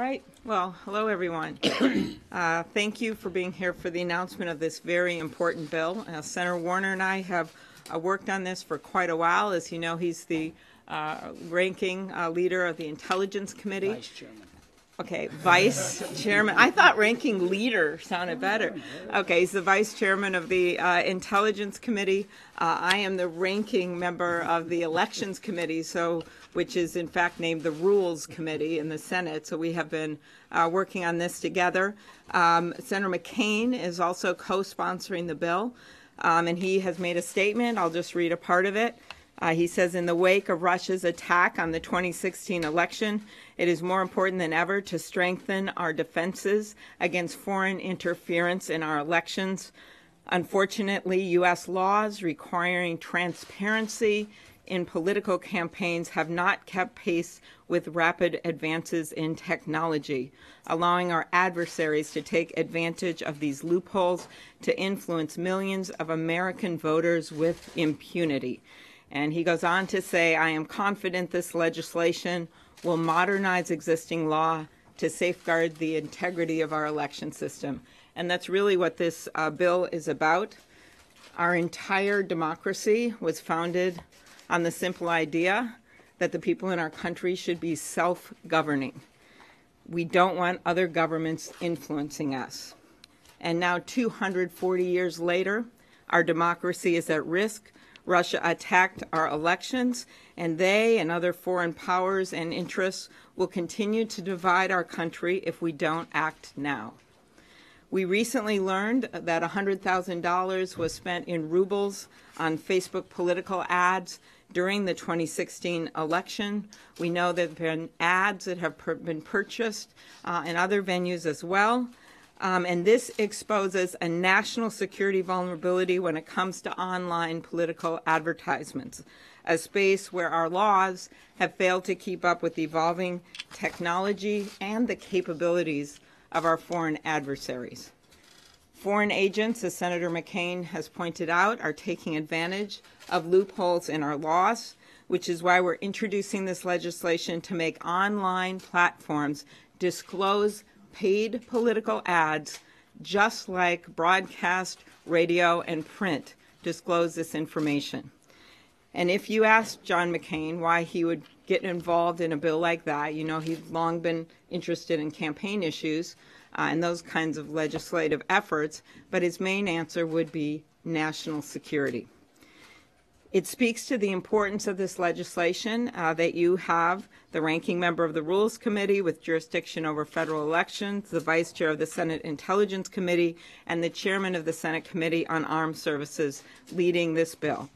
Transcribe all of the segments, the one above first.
right. Well, hello, everyone. Thank you for being here for the announcement of this very important bill. Senator Warner and I have worked on this for quite a while. As you know, he's the ranking leader of the Intelligence Committee. Vice Chairman. Okay, Vice Chairman. I thought ranking leader sounded better. Okay, he's the Vice Chairman of the Intelligence Committee. I am the ranking member of the Elections Committee, which is in fact named the Rules Committee in the Senate. So we have been working on this together. Senator McCain is also co-sponsoring the bill, and he has made a statement. I'll just read a part of it. He says, in the wake of Russia's attack on the 2016 election, it is more important than ever to strengthen our defenses against foreign interference in our elections. Unfortunately, U.S. laws requiring transparency in political campaigns have not kept pace with rapid advances in technology, allowing our adversaries to take advantage of these loopholes to influence millions of American voters with impunity. And he goes on to say, I am confident this legislation will modernize existing law to safeguard the integrity of our election system. And that's really what this bill is about. Our entire democracy was founded on the simple idea that the people in our country should be self-governing. We don't want other governments influencing us. And now 240 years later, our democracy is at risk. Russia attacked our elections, and they and other foreign powers and interests will continue to divide our country if we don't act now. We recently learned that $100,000 was spent in rubles on Facebook political ads during the 2016 election. We know that there have been ads that have been purchased in other venues as well. And this exposes a national security vulnerability when it comes to online political advertisements, a space where our laws have failed to keep up with evolving technology and the capabilities of our foreign adversaries. Foreign agents, as Senator McCain has pointed out, are taking advantage of loopholes in our laws, which is why we're introducing this legislation to make online platforms disclose paid political ads, just like broadcast, radio, and print disclose this information. And if you ask John McCain why he would get involved in a bill like that, you know he's long been interested in campaign issues and those kinds of legislative efforts, but his main answer would be national security. It speaks to the importance of this legislation that you have the ranking member of the Rules Committee with jurisdiction over federal elections, the vice chair of the Senate Intelligence Committee, and the chairman of the Senate Committee on Armed Services leading this bill.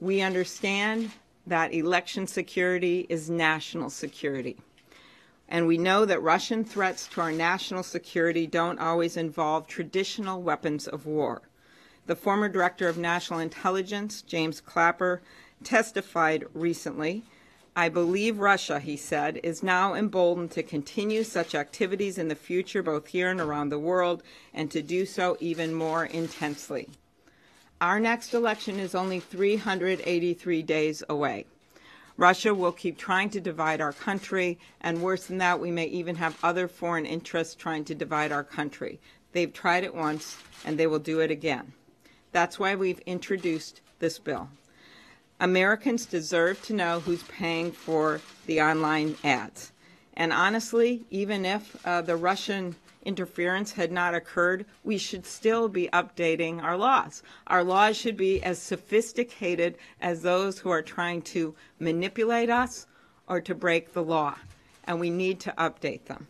We understand that election security is national security. And we know that Russian threats to our national security don't always involve traditional weapons of war. The former director of national intelligence, James Clapper, testified recently. I believe Russia, he said, is now emboldened to continue such activities in the future, both here and around the world, and to do so even more intensely. Our next election is only 383 days away. Russia will keep trying to divide our country, and worse than that, we may even have other foreign interests trying to divide our country. They've tried it once, and they will do it again. That's why we've introduced this bill. Americans deserve to know who's paying for the online ads. And honestly, even if the Russian interference had not occurred, we should still be updating our laws. Our laws should be as sophisticated as those who are trying to manipulate us or to break the law. And we need to update them.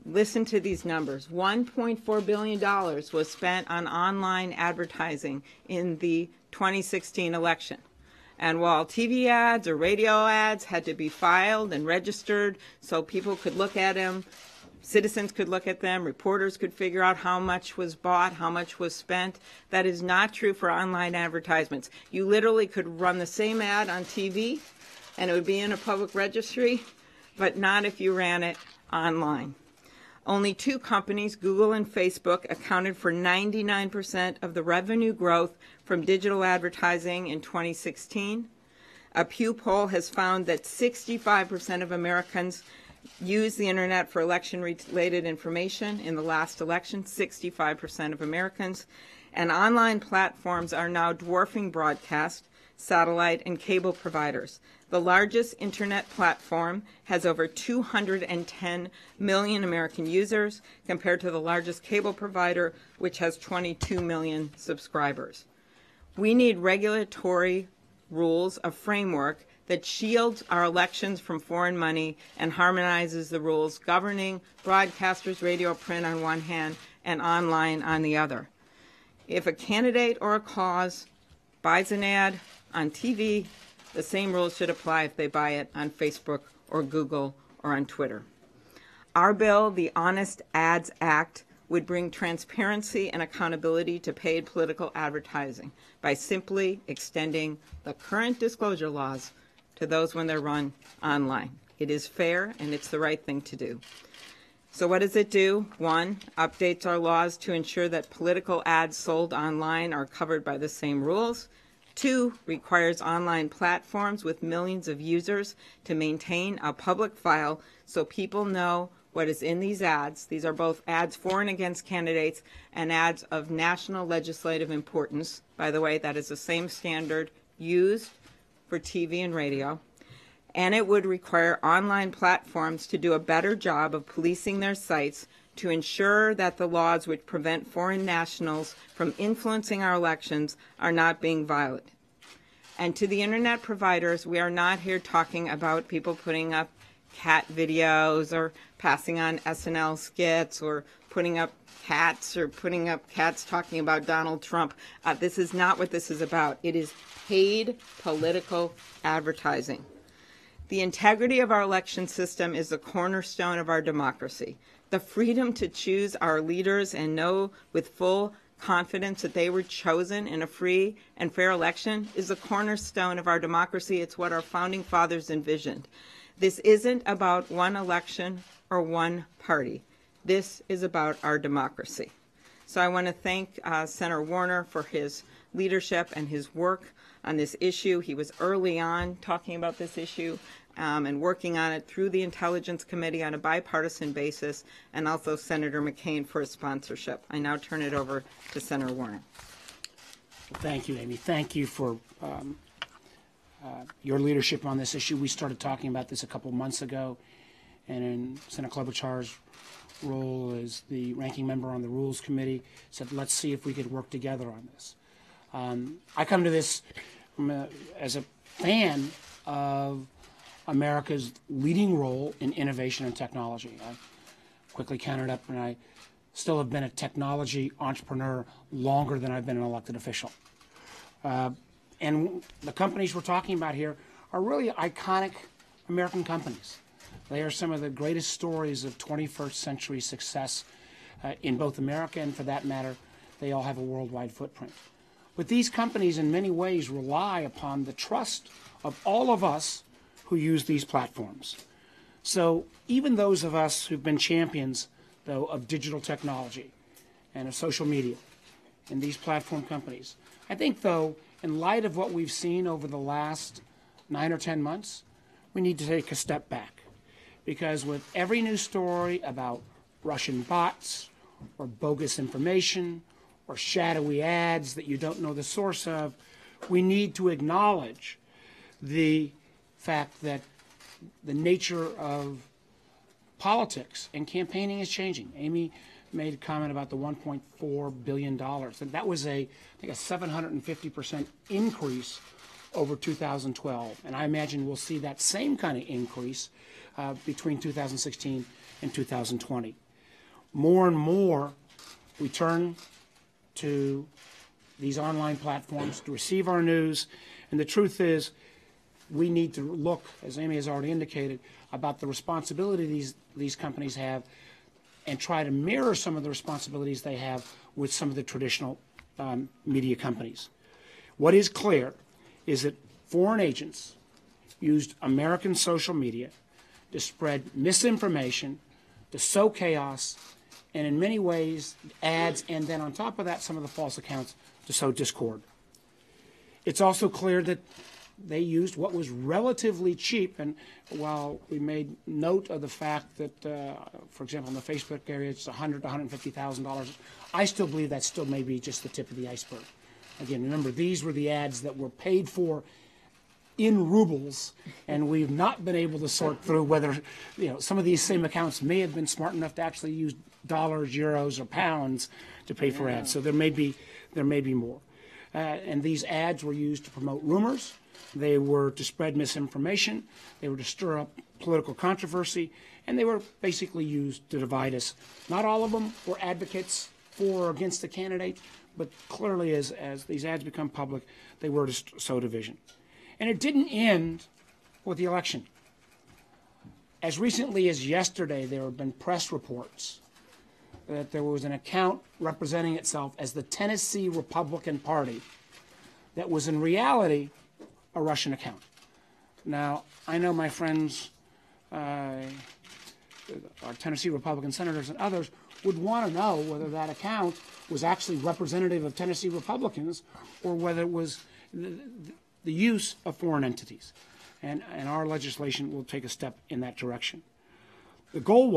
Listen to these numbers. $1.4 billion was spent on online advertising in the 2016 election. And while TV ads or radio ads had to be filed and registered so people could look at them, citizens could look at them, reporters could figure out how much was bought, how much was spent, that is not true for online advertisements. You literally could run the same ad on TV and it would be in a public registry, but not if you ran it online. Only two companies, Google and Facebook, accounted for 99% of the revenue growth from digital advertising in 2016. A Pew poll has found that 65% of Americans used the internet for election-related information in the last election, 65% of Americans, and online platforms are now dwarfing broadcast, satellite, and cable providers. The largest internet platform has over 210 million American users compared to the largest cable provider, which has 22 million subscribers. We need regulatory rules, a framework that shields our elections from foreign money and harmonizes the rules governing broadcasters, radio, print on one hand, and online on the other. If a candidate or a cause buys an ad on TV, the same rules should apply if they buy it on Facebook or Google or on Twitter. Our bill, the Honest Ads Act, would bring transparency and accountability to paid political advertising by simply extending the current disclosure laws to those when they're run online. It is fair and it's the right thing to do. So what does it do? 1, updates our laws to ensure that political ads sold online are covered by the same rules. 2, requires online platforms with millions of users to maintain a public file so people know what is in these ads. These are both ads for and against candidates and ads of national legislative importance. By the way, that is the same standard used for TV and radio. And it would require online platforms to do a better job of policing their sites to ensure that the laws which prevent foreign nationals from influencing our elections are not being violated. And to the internet providers, we are not here talking about people putting up cat videos or passing on SNL skits or putting up cats or putting up cats talking about Donald Trump. This is not what this is about. It is paid political advertising. The integrity of our election system is the cornerstone of our democracy. The freedom to choose our leaders and know with full confidence that they were chosen in a free and fair election is the cornerstone of our democracy. It's what our founding fathers envisioned. This isn't about one election or one party. This is about our democracy. So I want to thank Senator Warner for his leadership and his work on this issue. He was early on talking about this issue and working on it through the Intelligence Committee on a bipartisan basis, and also Senator McCain for his sponsorship. I now turn it over to Senator Warner. Thank you, Amy. Thank you for your leadership on this issue. We started talking about this a couple months ago, and in Senator Klobuchar's role as the ranking member on the Rules Committee, said, let's see if we could work together on this. I come to this as a fan of America's leading role in innovation and technology. I quickly counted up, and I still have been a technology entrepreneur longer than I've been an elected official. And the companies we're talking about here are really iconic American companies. They are some of the greatest stories of 21st century success in both America, and for that matter, they all have a worldwide footprint. But these companies in many ways rely upon the trust of all of us who use these platforms. So even those of us who've been champions, though, of digital technology and of social media in these platform companies, I think, though, in light of what we've seen over the last 9 or 10 months, we need to take a step back. Because with every new story about Russian bots or bogus information or shadowy ads that you don't know the source of, we need to acknowledge the fact that the nature of politics and campaigning is changing. Amy made a comment about the $1.4 billion. And that was I think a 750% increase over 2012. And I imagine we'll see that same kind of increase between 2016 and 2020. More and more, we turn to these online platforms to receive our news. And the truth is, we need to look, as Amy has already indicated, about the responsibility these companies have and try to mirror some of the responsibilities they have with some of the traditional media companies. What is clear is that foreign agents used American social media to spread misinformation, to sow chaos, and in many ways ads, and then on top of that some of the false accounts to sow discord. It's also clear that they used what was relatively cheap. And while we made note of the fact that, for example, in the Facebook area, it's $100,000 to $150,000, I still believe that still may be just the tip of the iceberg. Again, remember, these were the ads that were paid for in rubles, and we've not been able to sort through whether, some of these same accounts may have been smart enough to actually use dollars, euros, or pounds to pay for ads. So there may be more. And these ads were used to promote rumors. They were to spread misinformation. They were to stir up political controversy, and they were basically used to divide us. Not all of them were advocates for or against the candidate, but clearly as these ads become public, they were to sow division. And it didn't end with the election. As recently as yesterday, there have been press reports that there was an account representing itself as the Tennessee Republican Party that was in reality a Russian account. Now, I know my friends, our Tennessee Republican senators and others, would want to know whether that account was actually representative of Tennessee Republicans or whether it was the use of foreign entities. And our legislation will take a step in that direction. The goal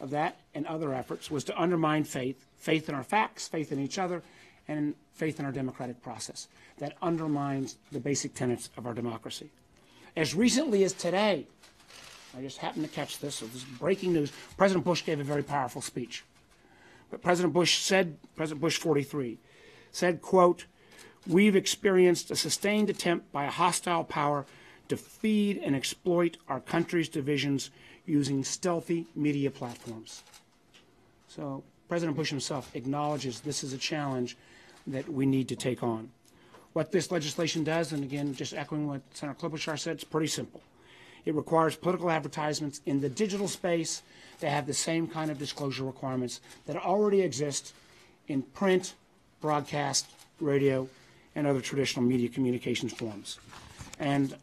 of that and other efforts was to undermine faith in our facts, faith in each other, and faith in our democratic process. That undermines the basic tenets of our democracy. As recently as today, I just happened to catch this, so this is breaking news. President Bush gave a very powerful speech. But President Bush 43, said, quote, "We've experienced a sustained attempt by a hostile power to feed and exploit our country's divisions using stealthy media platforms." So President Bush himself acknowledges this is a challenge that we need to take on. What this legislation does, and again, just echoing what Senator Klobuchar said, it's pretty simple. It requires political advertisements in the digital space to have the same kind of disclosure requirements that already exist in print, broadcast, radio, and other traditional media communications forms. And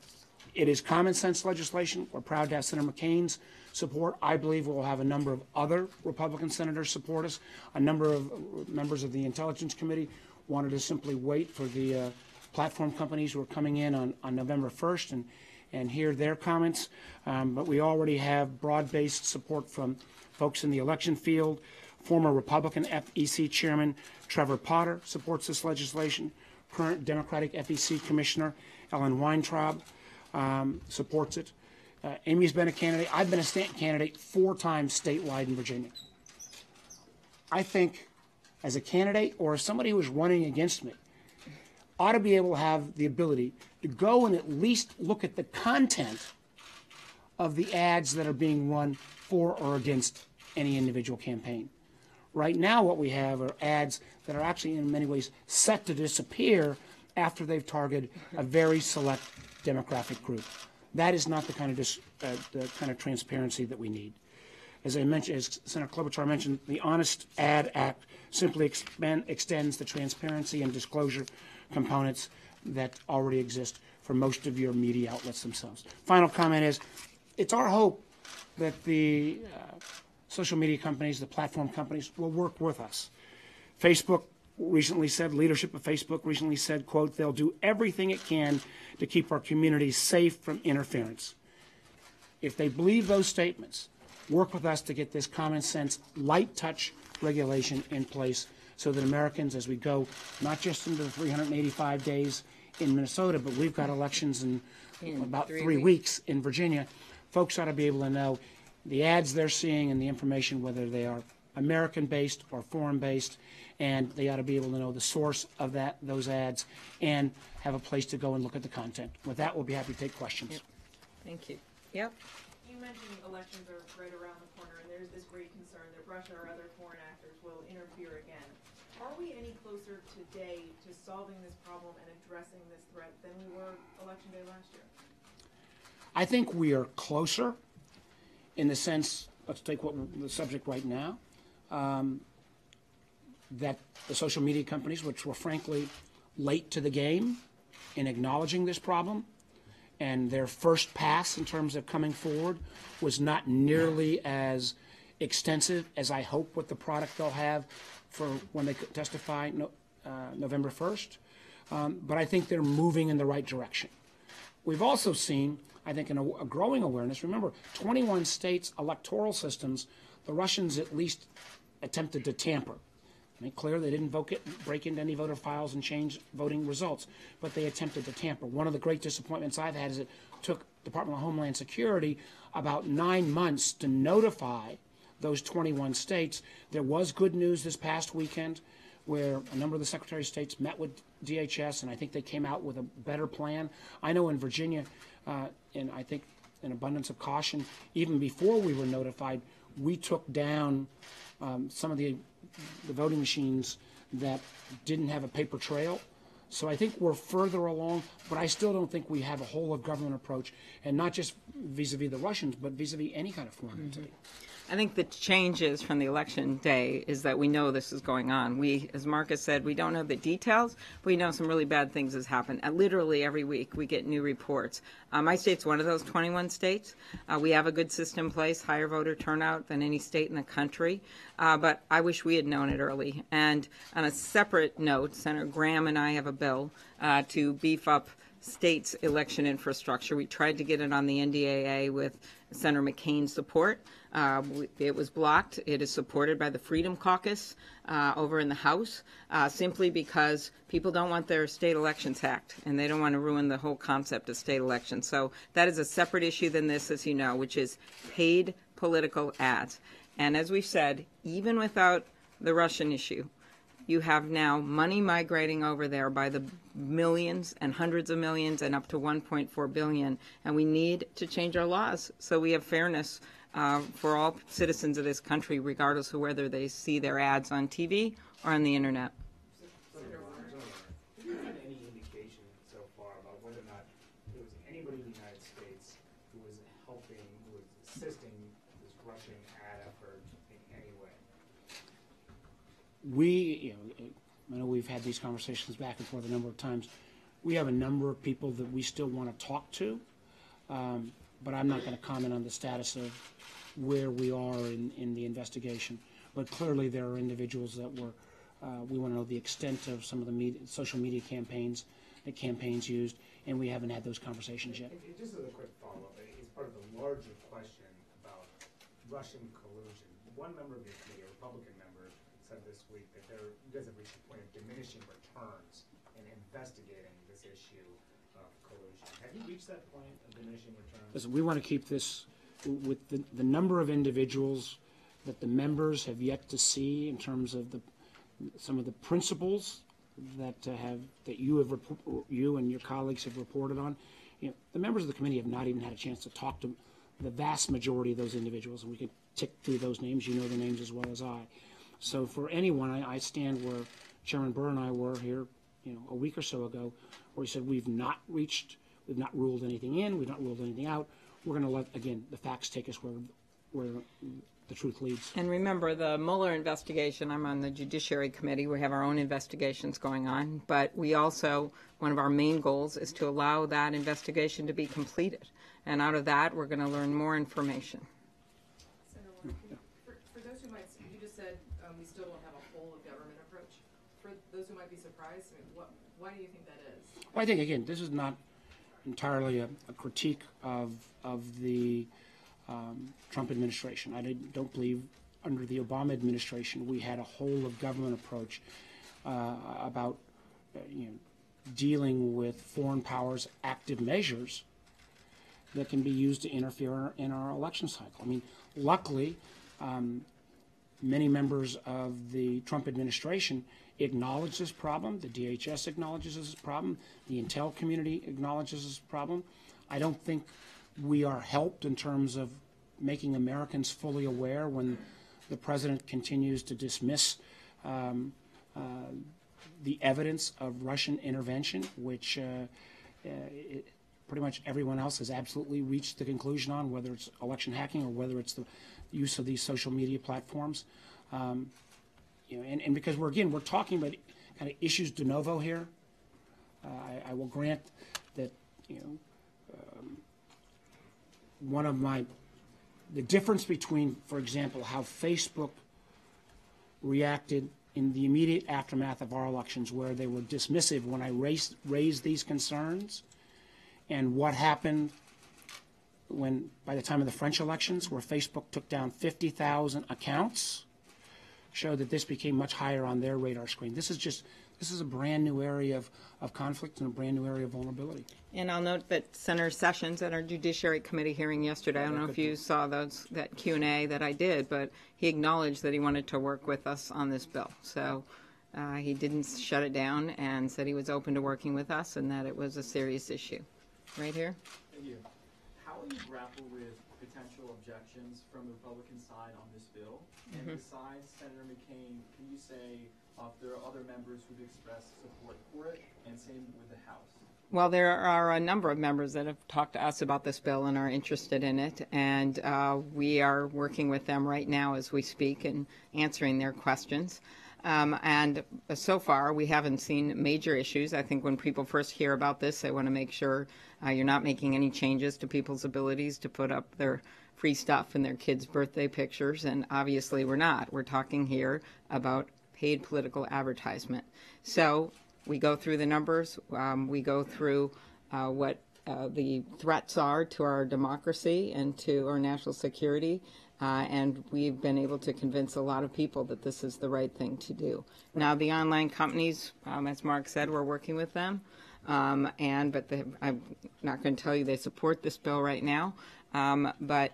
it is common sense legislation. We're proud to have Senator McCain's support. I believe we'll have a number of other Republican senators support us. A number of members of the Intelligence Committee wanted to simply wait for the platform companies who are coming in on November 1st and hear their comments. But we already have broad-based support from folks in the election field. Former Republican FEC Chairman Trevor Potter supports this legislation. Current Democratic FEC Commissioner Ellen Weintraub supports it. Amy's been a candidate. I've been a candidate 4 times statewide in Virginia. I think as a candidate or as somebody who is running against me, ought to be able to have the ability to go and at least look at the content of the ads that are being run for or against any individual campaign. Right now what we have are ads that are actually in many ways set to disappear after they've targeted a very select demographic group. That is not the kind of transparency that we need. As I mentioned, as Senator Klobuchar mentioned, the Honest Ad Act simply extends the transparency and disclosure components that already exist for most of your media outlets themselves. Final comment is, it's our hope that the social media companies, the platform companies, will work with us. Facebook recently said, leadership of Facebook recently said, quote, "They'll do everything it can to keep our communities safe from interference." If they believe those statements, work with us to get this common sense, light touch regulation in place so that Americans, as we go not just into the 385 days in Minnesota, but we've got elections in about 3 weeks in Virginia, folks ought to be able to know the ads they're seeing and the information, whether they are American-based or foreign-based, and they ought to be able to know the source of those ads and have a place to go and look at the content. With that, we'll be happy to take questions. Yep. Thank you. Yep. You mentioned elections are right around the corner, and there's this great concern that Russia or other foreign actors will interfere again. Are we any closer today to solving this problem and addressing this threat than we were Election Day last year? I think we are closer in the sense, let's take the subject right now, that the social media companies, which were frankly late to the game in acknowledging this problem, and their first pass in terms of coming forward was not nearly as extensive as I hope what the product they'll have for when they testify November 1st. But I think they're moving in the right direction. We've also seen, I think, a growing awareness. Remember, 21 states' electoral systems, the Russians at least attempted to tamper. Make clear they didn't break into any voter files and change voting results, but they attempted to tamper. One of the great disappointments I've had is it took Department of Homeland Security about 9 months to notify those 21 states. There was good news this past weekend where a number of the Secretary of States met with DHS, and I think they came out with a better plan. I know in Virginia, and I think in abundance of caution, even before we were notified, we took down some of the voting machines that didn't have a paper trail. So I think we're further along, but I still don't think we have a whole of government approach, and not just vis-a-vis the Russians, but vis-a-vis any kind of foreign entity. I think the changes from the election day is that we know this is going on. We, as Marcus said, we don't know the details, but we know some really bad things has happened. Literally every week we get new reports. My state's one of those 21 states. We have a good system in place, higher voter turnout than any state in the country, but I wish we had known it early. And on a separate note, Senator Graham and I have a bill to beef up states' election infrastructure. We tried to get it on the NDAA with Senator McCain's support. It was blocked. It is supported by the Freedom Caucus over in the House, simply because people don't want their state elections hacked, and they don't want to ruin the whole concept of state elections. So that is a separate issue than this, as you know, which is paid political ads. And as we've said, even without the Russian issue, you have now money migrating over there by the millions and hundreds of millions and up to 1.4 billion. And we need to change our laws so we have fairness for all citizens of this country, regardless of whether they see their ads on TV or on the internet. Have you had any indication so far about whether or not there was anybody in the United States who was helping, who was assisting this Russian ad effort in any way? I know we've had these conversations back and forth a number of times. We have a number of people that we still want to talk to, but I'm not going to comment on the status of where we are in the investigation. But clearly there are individuals that we want to know the extent of some of the social media campaigns that campaigns used, and we haven't had those conversations yet. Just as a quick follow-up, it's part of the larger question about Russian collusion. One member of your committee, a Republican member, said this week that you guys have reached a point of diminishing returns in investigating this issue of collusion. Have you reached that point of diminishing returns? Listen, we want to keep this with the number of individuals that the members have yet to see in terms of some of the principles that you and your colleagues have reported on. The members of the committee have not even had a chance to talk to the vast majority of those individuals, and we could tick through those names. You know the names as well as I. So for anyone, I stand where Chairman Burr and I were here, a week or so ago, where he said we've not ruled anything in, we've not ruled anything out. We're going to let, again, the facts take us where the truth leads. And remember, the Mueller investigation, I'm on the Judiciary Committee. We have our own investigations going on. But we also, one of our main goals is to allow that investigation to be completed. And out of that, we're going to learn more information. Senator Warren, for those who might, you just said we still don't have a whole of government approach. For those who might be surprised, why do you think that is? Well, I think, again, this is not entirely a critique of the Trump administration. I don't believe under the Obama administration we had a whole of government approach about dealing with foreign powers' active measures that can be used to interfere in our election cycle. I mean, luckily, many members of the Trump administration acknowledge this problem. The DHS acknowledges this problem. The intel community acknowledges this problem. I don't think we are helped in terms of making Americans fully aware when the president continues to dismiss the evidence of Russian intervention, which pretty much everyone else has absolutely reached the conclusion on, whether it's election hacking or whether it's the use of these social media platforms. And because we're talking about kind of issues de novo here. I will grant that one of the difference between, for example, how Facebook reacted in the immediate aftermath of our elections, where they were dismissive when I raised these concerns, and what happened by the time of the French elections, where Facebook took down 50,000 accounts, showed that this became much higher on their radar screen. This is a brand new area of conflict and a brand new area of vulnerability. And I'll note that Senator Sessions at our Judiciary Committee hearing yesterday, I don't know if you saw that Q&A that I did, but he acknowledged that he wanted to work with us on this bill. So he didn't shut it down and said he was open to working with us and that it was a serious issue. Right here. Thank you. How will you grapple with potential objections from the Republican side on this bill? And besides Senator McCain, can you say if there are other members who've expressed support for it, and same with the House? Well, there are a number of members that have talked to us about this bill and are interested in it, and we are working with them right now as we speak and answering their questions. And so far, we haven't seen major issues. I think when people first hear about this, they want to make sure you're not making any changes to people's abilities to put up their free stuff and their kids' birthday pictures, and obviously we're not. We're talking here about paid political advertisement. So we go through the numbers. We go through what the threats are to our democracy and to our national security. And we've been able to convince a lot of people that this is the right thing to do. Now, the online companies, as Mark said, we're working with them. But I'm not going to tell you they support this bill right now. But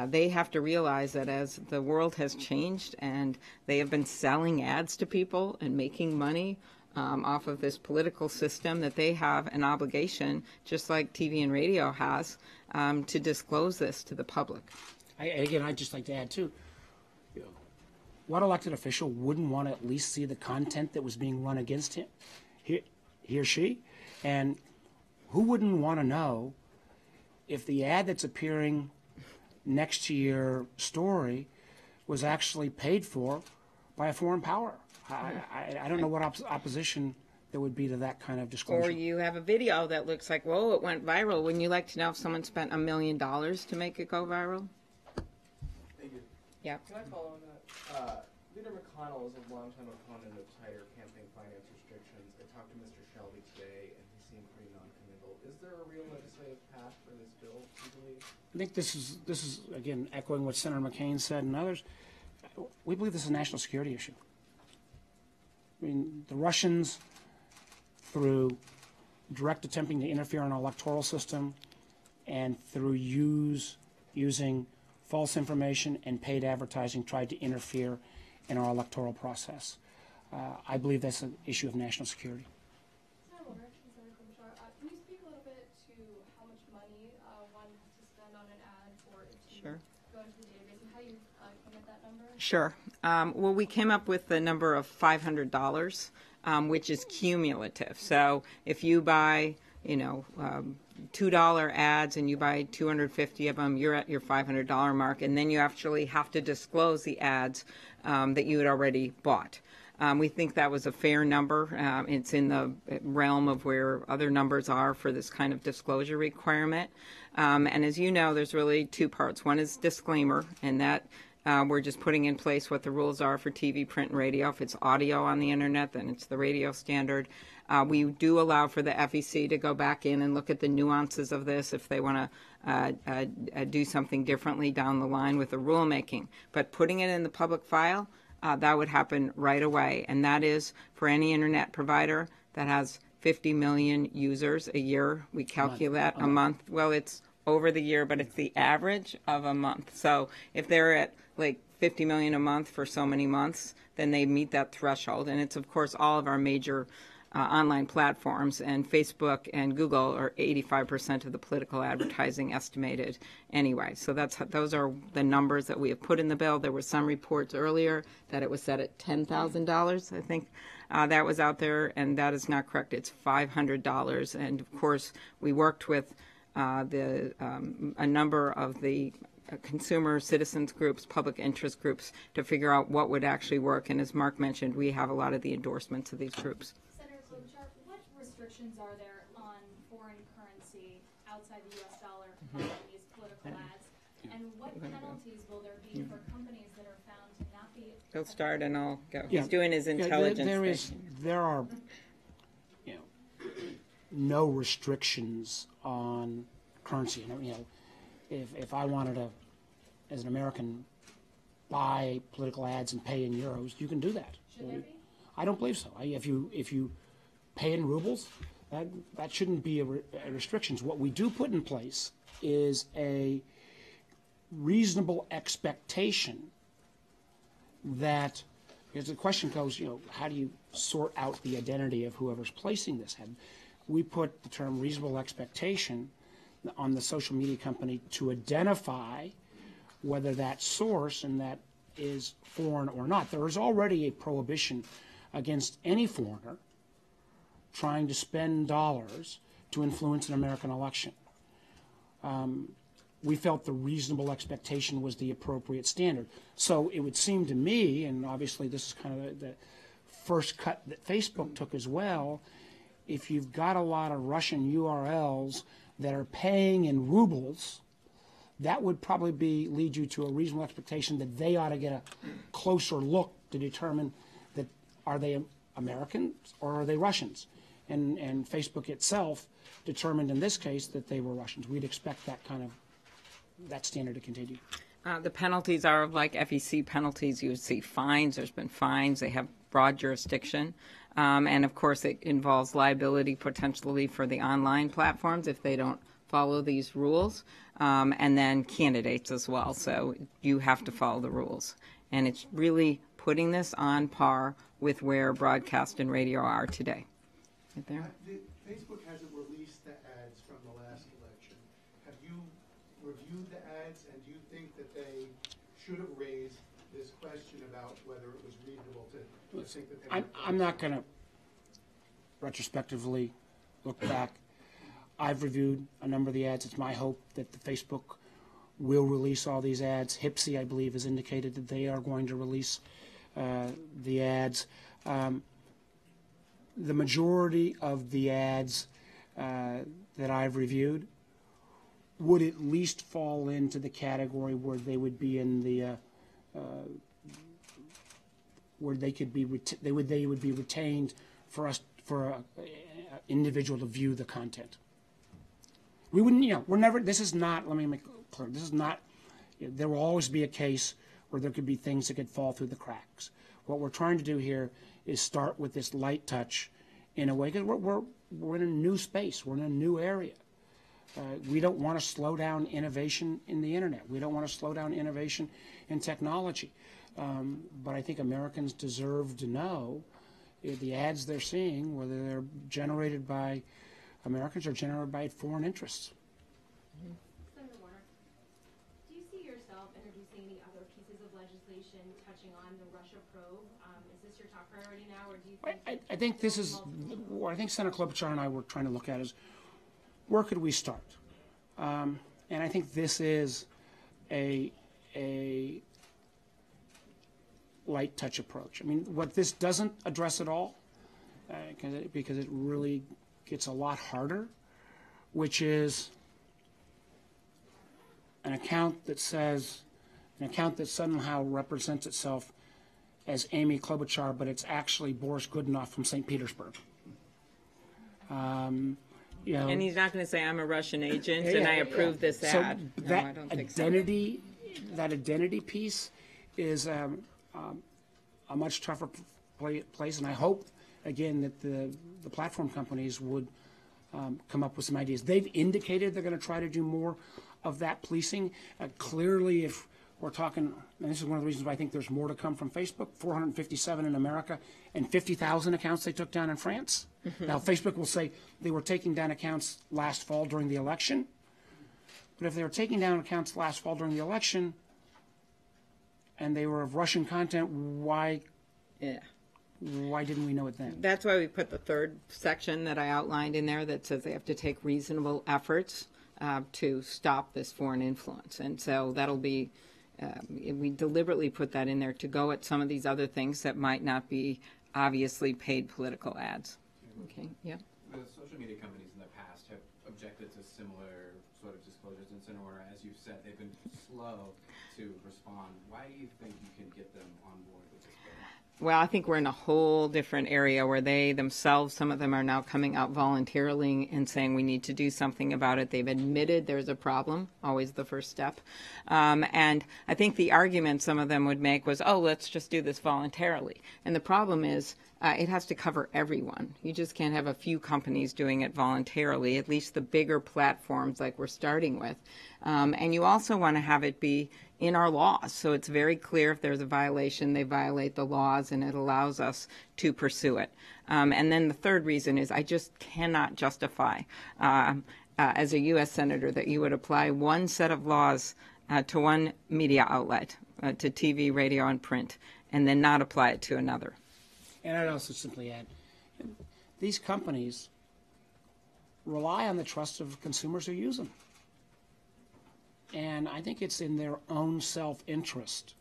they have to realize that as the world has changed and they have been selling ads to people and making money off of this political system, that they have an obligation, just like TV and radio has, to disclose this to the public. I'd just like to add, too, what elected official wouldn't want to at least see the content that was being run against him, he or she? And who wouldn't want to know if the ad that's appearing next to your story was actually paid for by a foreign power? I don't know what opposition there would be to that kind of disclosure. Or you have a video that looks like, whoa, it went viral. Wouldn't you like to know if someone spent $1 million to make it go viral? Thank you. Yeah. Can I follow on that? Leader McConnell is a longtime opponent of tighter campaign finance restrictions. I talked to Mr. Shelby today, and he seemed pretty non-committal. Is there a real legislative path for this bill, do you believe? I think this is again echoing what Senator McCain said and others. We believe this is a national security issue. I mean, the Russians, through direct attempting to interfere in our electoral system and through using false information and paid advertising, tried to interfere in our electoral process. I believe that's an issue of national security. Senator Klobuchar, can you speak a little bit to how much money one has to spend on an ad for it to go into the database, and how you came at that number? Sure. Well, we came up with the number of $500, which is cumulative. So if you buy, $2 ads and you buy 250 of them, you're at your $500 mark, and then you actually have to disclose the ads that you had already bought. We think that was a fair number. It's in the realm of where other numbers are for this kind of disclosure requirement. And as you know, there's really two parts. One is disclaimer, and that we're just putting in place what the rules are for TV, print, and radio. If it's audio on the internet, then it's the radio standard. We do allow for the FEC to go back in and look at the nuances of this if they want to do something differently down the line with the rulemaking. But putting it in the public file, that would happen right away. And that is for any internet provider that has 50 million users a year. We calculate a month. Well, it's over the year, but it's the average of a month. So if they're at like 50 million a month for so many months, then they meet that threshold. And it's, of course, all of our major online platforms, and Facebook and Google are 85% of the political advertising estimated anyway. So those are the numbers that we have put in the bill. There were some reports earlier that it was set at $10,000, I think. That was out there, and that is not correct. It's $500. And, of course, we worked with a number of the consumer citizens groups, public interest groups, to figure out what would actually work. And as Mark mentioned, we have a lot of the endorsements of these groups. Senator Klobuchar, what restrictions are there on foreign currency outside the U.S. dollar on these political ads? And what penalties will there be for companies that are found to not be... He'll start and I'll go. Yeah. He's doing his intelligence thing. There are, no restrictions on currency. You know, if I wanted to, as an American, buy political ads and pay in euros, you can do that. Should there be? I don't believe so. If you pay in rubles, that shouldn't be a restrictions. What we do put in place is a reasonable expectation that, because the question goes, you know, how do you sort out the identity of whoever's placing this ad? We put the term reasonable expectation on the social media company to identify whether that source and that is foreign or not. There is already a prohibition against any foreigner trying to spend dollars to influence an American election. We felt the reasonable expectation was the appropriate standard. So it would seem to me, and obviously this is kind of the first cut that Facebook took as well, if you've got a lot of Russian URLs that are paying in rubles, that would probably lead you to a reasonable expectation that they ought to get a closer look to determine that are they Americans or are they Russians? And Facebook itself determined in this case that they were Russians. We'd expect that standard to continue. The penalties are like FEC penalties. You would see fines. There's been fines. They have broad jurisdiction. And, of course, it involves liability potentially for the online platforms if they don't follow these rules, and then candidates as well. So you have to follow the rules. And it's really putting this on par with where broadcast and radio are today. Right there. Facebook hasn't released the ads from the last election. Have you reviewed the ads, and do you think that they should have raised this question about whether it was reasonable to think that they I'm not going to retrospectively look back. I've reviewed a number of the ads. It's my hope that the Facebook will release all these ads. HIPSI, I believe, has indicated that they are going to release the ads. The majority of the ads that I've reviewed would at least fall into the category where they would be in the where they could be they would be retained for an individual to view the content. We wouldn't, you know, we're never. This is not. Let me make it clear. This is not. There will always be a case where there could be things that could fall through the cracks. What we're trying to do here is start with this light touch in a way, because we're in a new space. We're in a new area. We don't want to slow down innovation in the internet. We don't want to slow down innovation in technology. But I think Americans deserve to know the ads they're seeing, whether they're generated by Americans or generated by foreign interests. Senator Warner, do you see yourself introducing any other pieces of legislation touching on the Russia probe? Is this your top priority now, or do you think? I think this is what I think Senator Klobuchar and I were trying to look at is where could we start? And I think this is a light touch approach. I mean, what this doesn't address at all, because it really gets a lot harder, which is an account that somehow represents itself as Amy Klobuchar, but it's actually Boris Godunov from St. Petersburg. You know, And he's not going to say, I'm a Russian agent and I approve this ad. So No, that I don't think so. that identity piece is a much tougher place, and I hope, again, that the platform companies would come up with some ideas. They've indicated they're going to try to do more of that policing. Clearly, if we're talking, and this is one of the reasons why I think there's more to come from Facebook, 457 in America and 50,000 accounts they took down in France. Mm-hmm. Now, Facebook will say they were taking down accounts last fall during the election, but if they were taking down accounts last fall during the election and they were of Russian content, why didn't we know it then? That's why we put the third section that I outlined in there that says they have to take reasonable efforts to stop this foreign influence. And so that'll be, we deliberately put that in there to go at some of these other things that might not be obviously paid political ads. Okay, yeah. The social media companies in the past have objected to similar sort of disclosures in Senator Warner. As you've said, they've been slow to respond. Why do you think you can get them on board with this bill? Well, I think we're in a whole different area where they themselves, some of them are now coming out voluntarily and saying we need to do something about it. They've admitted there's a problem, always the first step. And I think the argument some of them would make was, oh, let's just do this voluntarily. And the problem is it has to cover everyone. You just can't have a few companies doing it voluntarily, at least the bigger platforms like we're starting with. And you also want to have it be in our laws. So it's very clear if there's a violation, they violate the laws, and it allows us to pursue it. And then the third reason is I just cannot justify, as a U.S. Senator, that you would apply one set of laws to one media outlet, to TV, radio, and print, and then not apply it to another. And I'd also simply add, these companies rely on the trust of consumers who use them. And I think it's in their own self-interest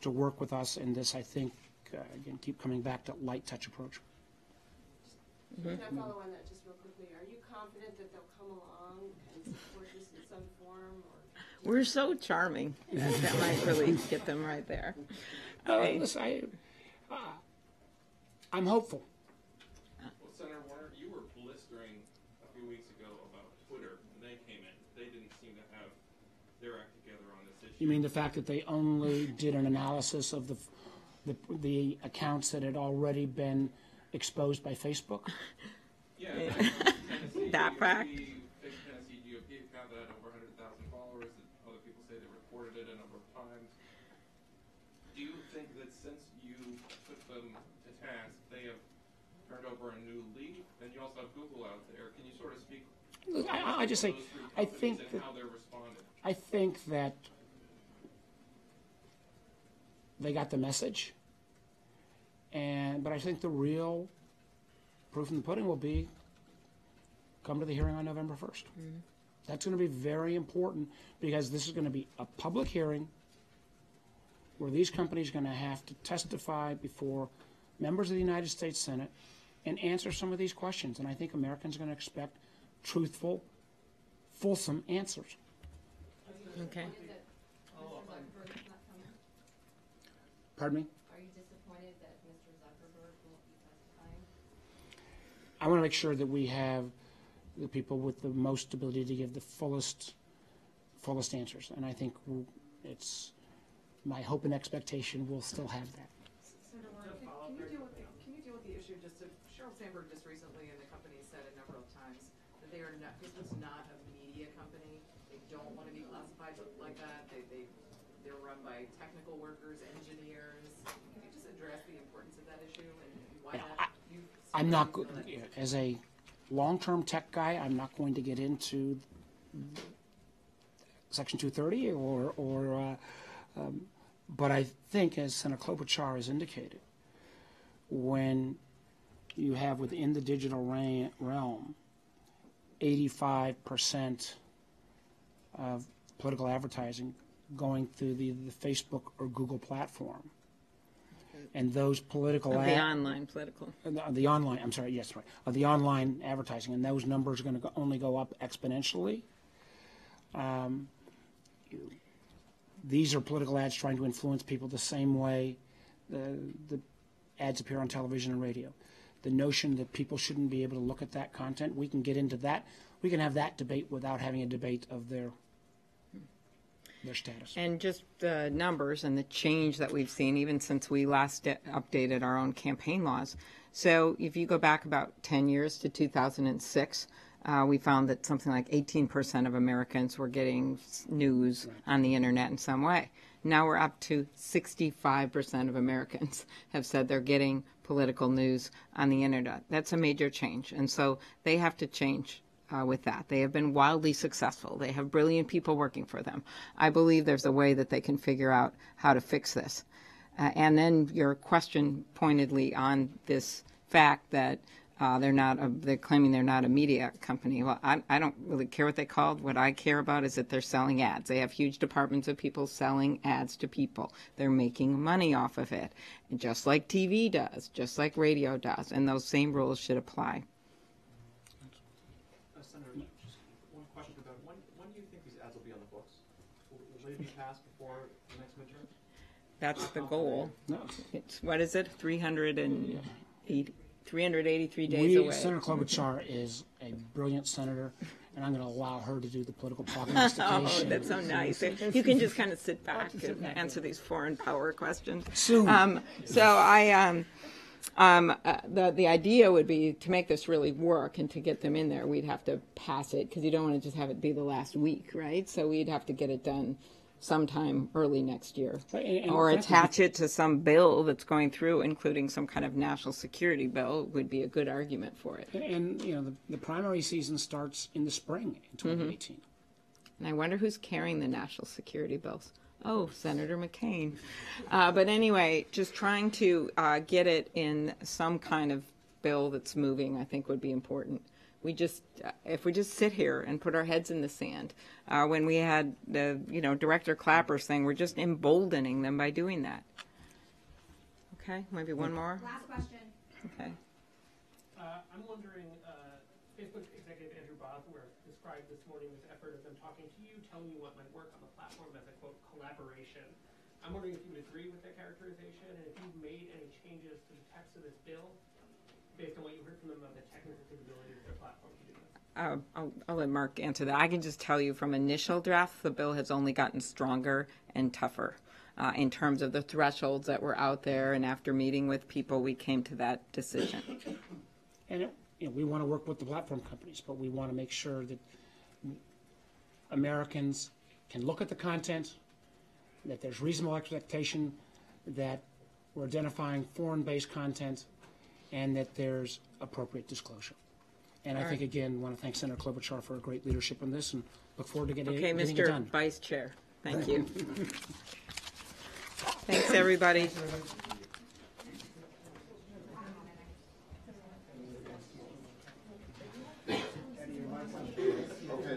to work with us in this, I think, again, keep coming back to light touch approach. Can I follow on that just real quickly? Are you confident that they'll come along and support this in some form? Or We're so charming. That might really get them right there. Okay. Listen, I'm hopeful. Well, Senator Warner, you were blistering a few weeks ago about Twitter, and they came in. They didn't seem to have their act together on this issue. You mean the fact that they only did an analysis of the accounts that had already been exposed by Facebook? Yeah. That fact. Tennessee GOP account that had over 100,000 followers. That other people say they reported it a number of times. Do you think that since you put them to task, they have turned over a new leaf? And you also have Google out there. Can you sort of speak? I just say, I think that how they're responding. I think that they got the message, but I think the real proof in the pudding will be come to the hearing on November 1st. Mm-hmm. That's going to be very important because this is going to be a public hearing where these companies are going to have to testify before members of the United States Senate and answer some of these questions. And I think Americans are going to expect truthful, fulsome answers. Okay. Pardon me? Are you disappointed that Mr. Zuckerberg won't be testifying? I want to make sure that we have the people with the most ability to give the fullest answers. And I think it's my hope and expectation we'll still have that. Senator Warner, can you deal with the issue just of Sheryl Sandberg just recently and the company said a number of times that they are not, this was not a media company. They don't want to be classified like that. They're run by technical workers, engineers. Can you just address the importance of that issue and why that I'm not good as a long-term tech guy. I'm not going to get into Section 230 but I think, as Senator Klobuchar has indicated, when you have within the digital realm 85% of political advertising going through the Facebook or Google platform, and those political the online political. The online, I'm sorry, yes, right, of the online advertising, and those numbers are going to only go up exponentially. These are political ads trying to influence people the same way the ads appear on television and radio. The notion that people shouldn't be able to look at that content, we can get into that. We can have that debate without having a debate of their status. And just the numbers and the change that we've seen even since we last updated our own campaign laws. So if you go back about 10 years to 2006, we found that something like 18% of Americans were getting news on the internet in some way. Now we're up to 65% of Americans have said they're getting political news on the internet. That's a major change. And so they have to change with that. They have been wildly successful. They have brilliant people working for them. I believe there's a way that they can figure out how to fix this. And then your question pointedly on this fact that they're claiming they're not a media company. Well, I don't really care what they called. What I care about is that they're selling ads. They have huge departments of people selling ads to people. They're making money off of it, and just like TV does, just like radio does, and those same rules should apply. Senator, just one question about when do you think these ads will be on the books? Will they be passed before the next midterm? That's the goal. No. It's, what is it, 383 days away. Senator Klobuchar is a brilliant senator, and I'm going to allow her to do the political prognostication. Oh, that's so nice. You can just kind of sit back and answer these foreign power questions. Soon. The idea would be to make this really work and to get them in there, we'd have to pass it, because you don't want to just have it be the last week, right? So we'd have to get it done sometime early next year, or attach it to some bill that's going through, including some kind of national security bill, would be a good argument for it. And you know, the primary season starts in the spring in 2018. And I wonder who's carrying the national security bills. Oh, Senator McCain. But anyway, just trying to get it in some kind of bill that's moving, I think, would be important. If we just sit here and put our heads in the sand, when we had the, Director Clapper's thing, we're just emboldening them by doing that. Okay, maybe one more. Last question. Okay. I'm wondering, Facebook executive Andrew Bosworth described this morning's effort of them talking to you, telling you what might work on the platform as a, quote, collaboration. I'm wondering if you would agree with that characterization, and if you've made any changes to the text of this bill based on what you heard from them about the technical capabilities of their platform to do this. I'll let Mark answer that. I can just tell you from initial drafts, the bill has only gotten stronger and tougher in terms of the thresholds that were out there, and after meeting with people, we came to that decision. And we want to work with the platform companies, but we want to make sure that Americans can look at the content, that there's reasonable expectation that we're identifying foreign-based content, and that there's appropriate disclosure. And I think, again, want to thank Senator Klobuchar for a great leadership on this, and look forward to getting it done. Okay, Mr. Vice Chair, thank you. Thanks, everybody. Okay,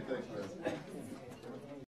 thanks, man.